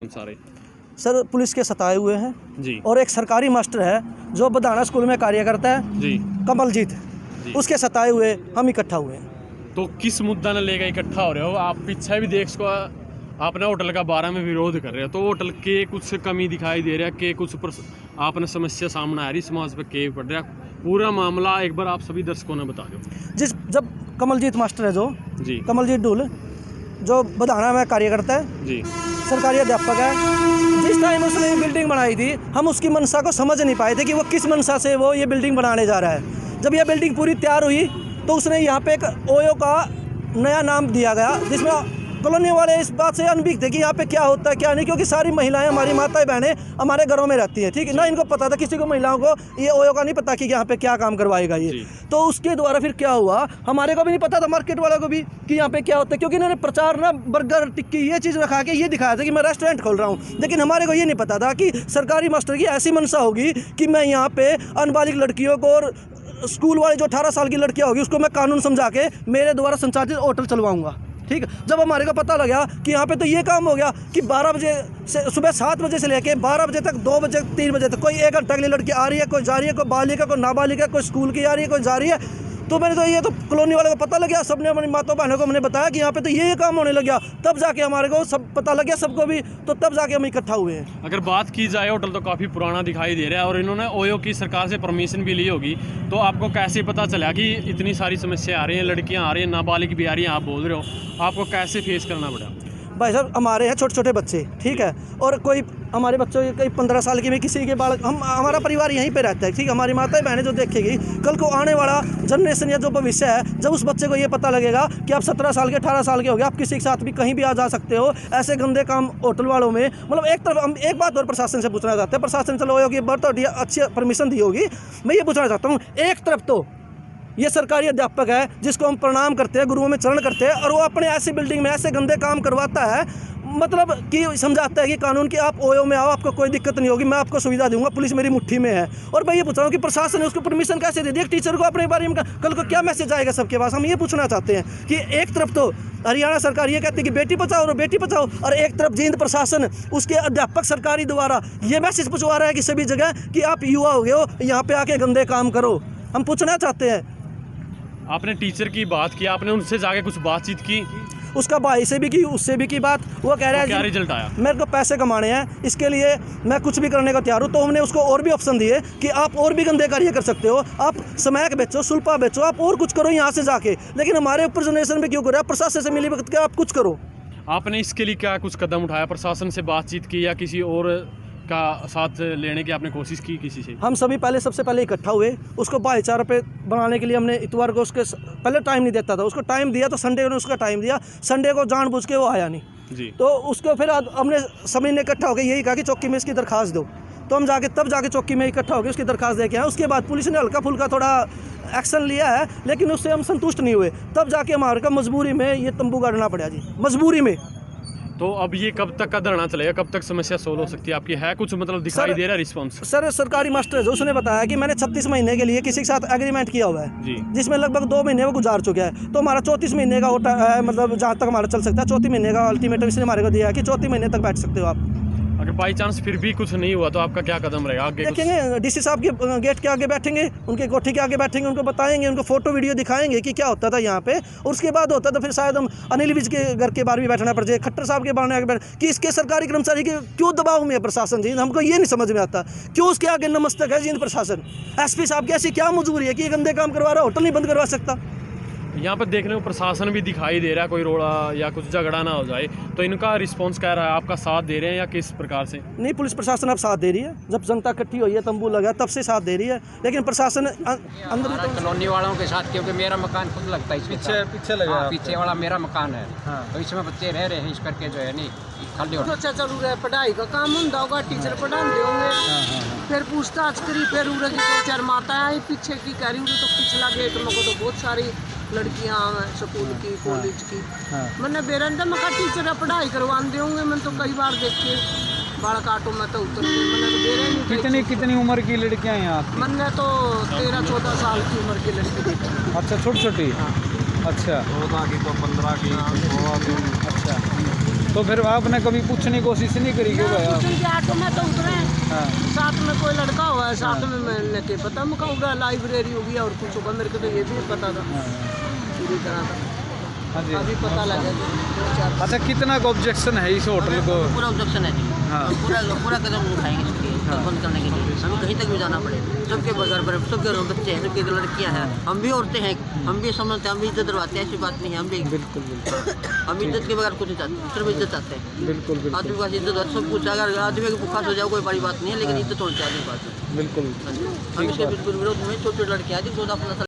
सारे sir police के सताए हुए हैं जी। और एक सरकारी मास्टर है जो बदाना स्कूल में कार्य करता है जी कमलजीत जी। उसके सताए हुए हम इकट्ठा हुए हैं। तो किस मुद्दा ने लेकर इकट्ठा हो रहे हो आप? पीछे भी देख सको आपने होटल का 12 में विरोध कर रहे हो, तो होटल के कुछ कमी दिखाई दे रहा है कि कुछ आपने समस्या सामने आ रही समाज पे के पड़ रहा है, पूरा मामला एक बार आप सभी दर्शकों ने बता दो। जब कमलजीत मास्टर है जो जी कमलजीत डुल जो बदाना में कार्य करता है, जी सरकारी अध्यापक है, जिस टाइम उसने ये बिल्डिंग बनाई थी हम उसकी मंशा को समझ नहीं पाए थे कि वो किस मंशा से वो ये बिल्डिंग बनाने जा रहा है। जब यह बिल्डिंग पूरी तैयार हुई तो उसने यहाँ पे एक ओयो का नया नाम दिया गया, जिसमें कॉलोनी वाले इस बात से अनभिज्ञ थे कि यहाँ पे क्या होता है क्या नहीं, क्योंकि सारी महिलाएं हमारी माताएं बहनें हमारे घरों में रहती हैं, ठीक है ना। इनको पता था, किसी को महिलाओं को ये ओयो का नहीं पता कि यहाँ पे क्या काम करवाएगा ये। तो उसके द्वारा फिर क्या हुआ, हमारे को भी नहीं पता था, मार्केट वालों को भी, कि यहाँ पे क्या होता है, क्योंकि इन्होंने प्रचार ना बर्गर टिक्की ये चीज़ रखा के ये दिखाया था कि मैं रेस्टोरेंट खोल रहा हूँ, लेकिन हमारे को ये नहीं पता था कि सरकारी मास्टर की ऐसी मंशा होगी कि मैं यहाँ पे अनबालिग लड़कियों को और स्कूल वाले जो 18 साल की लड़कियां होगी उसको मैं कानून समझा के मेरे द्वारा संचालित होटल चलवाऊंगा। ठीक है, जब हमारे को पता लगा कि यहाँ पे तो ये काम हो गया कि 12 बजे से सुबह 7 बजे से लेके 12 बजे तक 2 बजे 3 बजे तक कोई 1 घंटा के लिए लड़की आ रही है, कोई जा रही है, कोई बालिका कोई नाबालिका, कोई स्कूल की आ रही है, कोई जा रही है। तो मैंने तो ये तो कॉलोनी वाले को पता लग गया, सबने हमारी माताओं बहनों को मैंने बताया कि यहाँ पे तो ये काम होने लग गया, तब जाके हमारे को सब पता लग गया सबको भी, तो तब जाके हम इकट्ठा हुए हैं। अगर बात की जाए होटल तो काफ़ी पुराना दिखाई दे रहा है और इन्होंने ओयो की सरकार से परमिशन भी ली होगी, तो आपको कैसे पता चला कि इतनी सारी समस्या आ रही हैं, लड़कियां आ रही हैं, नाबालिग भी आ रही हैं, आप बोल रहे हो, आपको कैसे फेस करना पड़ा? भाई साहब हमारे हैं छोटे छोटे बच्चे, ठीक है, और कोई हमारे बच्चों के कई 15 साल के भी किसी के बालक, हमारा परिवार यहीं पे रहता है, ठीक है। हमारी माताएं बहनें जो देखेगी कल को आने वाला जनरेशन या जो भविष्य है, जब उस बच्चे को ये पता लगेगा कि आप 17 साल के 18 साल के हो गए, आप किसी के साथ भी कहीं भी आ जा सकते हो, ऐसे गंदे काम होटल वालों में, मतलब एक तरफ हम एक बात और प्रशासन से पूछना चाहते हैं, प्रशासन चलो होगी बहुत अच्छी परमिशन दी होगी, मैं ये पूछना चाहता हूँ, एक तरफ तो ये सरकारी अध्यापक है जिसको हम प्रणाम करते हैं, गुरुओं में चरण करते हैं, और वो अपने ऐसी बिल्डिंग में ऐसे गंदे काम करवाता है, मतलब कि समझाता है कि कानून की आप ओयो में आओ, आपको कोई दिक्कत नहीं होगी, मैं आपको सुविधा दूंगा, पुलिस मेरी मुट्ठी में है। और मैं ये पूछ रहा हूँ कि प्रशासन ने उसको परमिशन कैसे दे दी? एक टीचर को अपने बारे में कल को क्या मैसेज आएगा सबके पास? हम ये पूछना चाहते हैं कि एक तरफ तो हरियाणा सरकार ये कहती है कि बेटी बचाओ और बेटी बचाओ, और एक तरफ जींद प्रशासन उसके अध्यापक सरकारी द्वारा ये मैसेज पहुँचवा रहा है कि सभी जगह कि आप युवा हो गए हो, यहाँ पे आके गंदे काम करो। हम पूछना चाहते हैं, आपने टीचर की बात की, आपने उनसे जाके कुछ बातचीत की? उसका भाई से भी की, उससे भी की बात, वो कह रहा है क्या रिजल्ट आया? मेरे को पैसे कमाने हैं, इसके लिए मैं कुछ भी करने को तैयार हूँ। तो हमने उसको और भी ऑप्शन दिए कि आप और भी गंदे कार्य कर सकते हो, आप समैक बेचो, सुल्पा बेचो, आप और कुछ करो यहाँ से जाके, लेकिन हमारे ऊपर जनरेशन में क्यों करो? आप प्रशासन से मिली वक्त के आप कुछ करो। आपने इसके लिए क्या कुछ कदम उठाया? प्रशासन से बातचीत की या किसी और का साथ लेने की आपने कोशिश की किसी से? हम सभी सबसे पहले इकट्ठा हुए, उसको भाईचारा पे बनाने के लिए हमने इतवार को उसके पहले टाइम नहीं देता था, उसको टाइम दिया तो संडे ने उसका टाइम दिया, संडे को जानबूझ के वो आया नहीं जी। तो उसको फिर हमने सभी ने इकट्ठा होकर यही कहा कि चौकी में इसकी दरखास्त दो, तो हम तब जाके चौकी में इकट्ठा होकर उसकी दरखास्त दे के आए। उसके बाद पुलिस ने हल्का फुल्का थोड़ा एक्शन लिया है, लेकिन उससे हम संतुष्ट नहीं हुए, तब जाके हमारे को मजबूरी में ये तंबू गाड़ना पड़ा जी, मजबूरी में। तो अब ये कब तक का धरना चलेगा? कब तक समस्या सोल्व हो सकती है आपकी? है कुछ मतलब दिखाई दे रहा है रिस्पॉन्स? सर सरकारी मास्टर है जो, उसने बताया कि मैंने 36 महीने के लिए किसी के साथ एग्रीमेंट किया हुआ है जी, जिसमें लगभग 2 महीने वो गुजार चुका है, तो हमारा 34 महीने का होता है, मतलब जहाँ तक हमारा चल सकता है। 34 महीने का अल्टीमेटम इसने हमारे को दिया है कि 34 महीने तक बैठ सकते हो आप। अगर बाई चांस फिर भी कुछ नहीं हुआ तो आपका क्या कदम रहेगा आगे? देखेंगे डीसी साहब के गेट के आगे बैठेंगे, उनके कोठी के आगे बैठेंगे, उनको बताएंगे, उनको फोटो वीडियो दिखाएंगे कि क्या होता था यहाँ पे, और उसके बाद होता तो फिर शायद हम अनिल विज के घर के बाहर भी बैठना पड़ जाए, खट्टर साहब के बाहर बैठ, कि इसके सरकारी कर्मचारी के क्यों दबाव में है प्रशासन जी, हमको ये नहीं समझ में आता, क्यों उसके आगे नमस्तक है जींद प्रशासन। एसपी साहब की ऐसी क्या मजबूरी है कि ये गंदे काम करवा रहा, होटल नहीं बंद करवा सकता? यहाँ पर देखने को प्रशासन भी दिखाई दे रहा है, कोई रोड़ा या कुछ झगड़ा ना हो जाए, तो इनका रिस्पांस क्या रहा है? आपका साथ दे रहे हैं या किस प्रकार से? नहीं, पुलिस प्रशासन अब साथ दे रही है, जब जनता इकट्ठी हुई है, तंबू लगा, तब से साथ दे रही है, लेकिन प्रशासन अंदर कॉलोनी वालों के साथ, क्योंकि मेरा मकान खुद लगता है पीछे लगा, पीछे वाला मेरा मकान है, तो इसमें बच्चे रह रहे हैं, इस करके जो है नहीं खाली हो अच्छा चल रहा है, पढ़ाई का काम होगा, टीचर पढ़ाते होंगे, फिर पूछताछ करी, फिर उरे की 2-4 माता आई पीछे की कह रही हूँ, तो पिछला गेट में को तो बहुत सारी लड़कियां हैं स्कूल की कॉलेज की, मैंने बेरंदा में कहा टीचर पढ़ाई करवा देंगे, मैं तो कई बार देख के बाल काटो में तो उतर गई, मैंने तो बेरे नहीं। कितनी उम्र की लड़कियां हैं यहाँ? मैंने तो 13-14 साल की उम्र की लड़की देखी। अच्छा, छोटी छोटी? अच्छा, 14 की तो 15 की, 16 की। अच्छा, तो फिर आपने कभी पूछने की कोशिश नहीं करी क्यों गया? उनके ऑटो में तो उतरे, हाँ साथ में कोई लड़का हुआ है, साथ में मैंने के पता मैं कहूँगा लाइब्रेरी होगी और कुछ होगा, मेरे को तो ये भी नहीं पता था पूरी तरह का। हाँ जी। अभी पता लगा कि 2-4 अच्छा, कितना का ऑब्जेक्शन है इस होटल को? पूरा ऑब्जेक्शन है जी। हाँ। पूरा कदम उठाएंगे इसके बंद करने के लिए। हमें कहीं तक भी जाना पड़ेगा। सबके घर पर सबके बच्चे हैं, सबके लड़कियां हैं, हम भी औरतें हैं, हम भी समझते हैं, हम भी इज्जत दिलवाते हैं, ऐसी बात नहीं है। हम भी बिल्कुल बिल्कुल हम इज्जत के बगैर कुछ नहीं चाहते, सिर्फ इज्जत चाहते हैं। बिल्कुल बिल्कुल आदमी के पास इज्जत है, सब कुछ। अगर आदमी के भूखा सो जाओ कोई बड़ी बात नहीं है, लेकिन इज्जत होनी चाहिए आदमी के पास। बिल्कुल। हम इसके बिल्कुल विरोध में। छोटे छोटे लड़के हैं जिनको अपना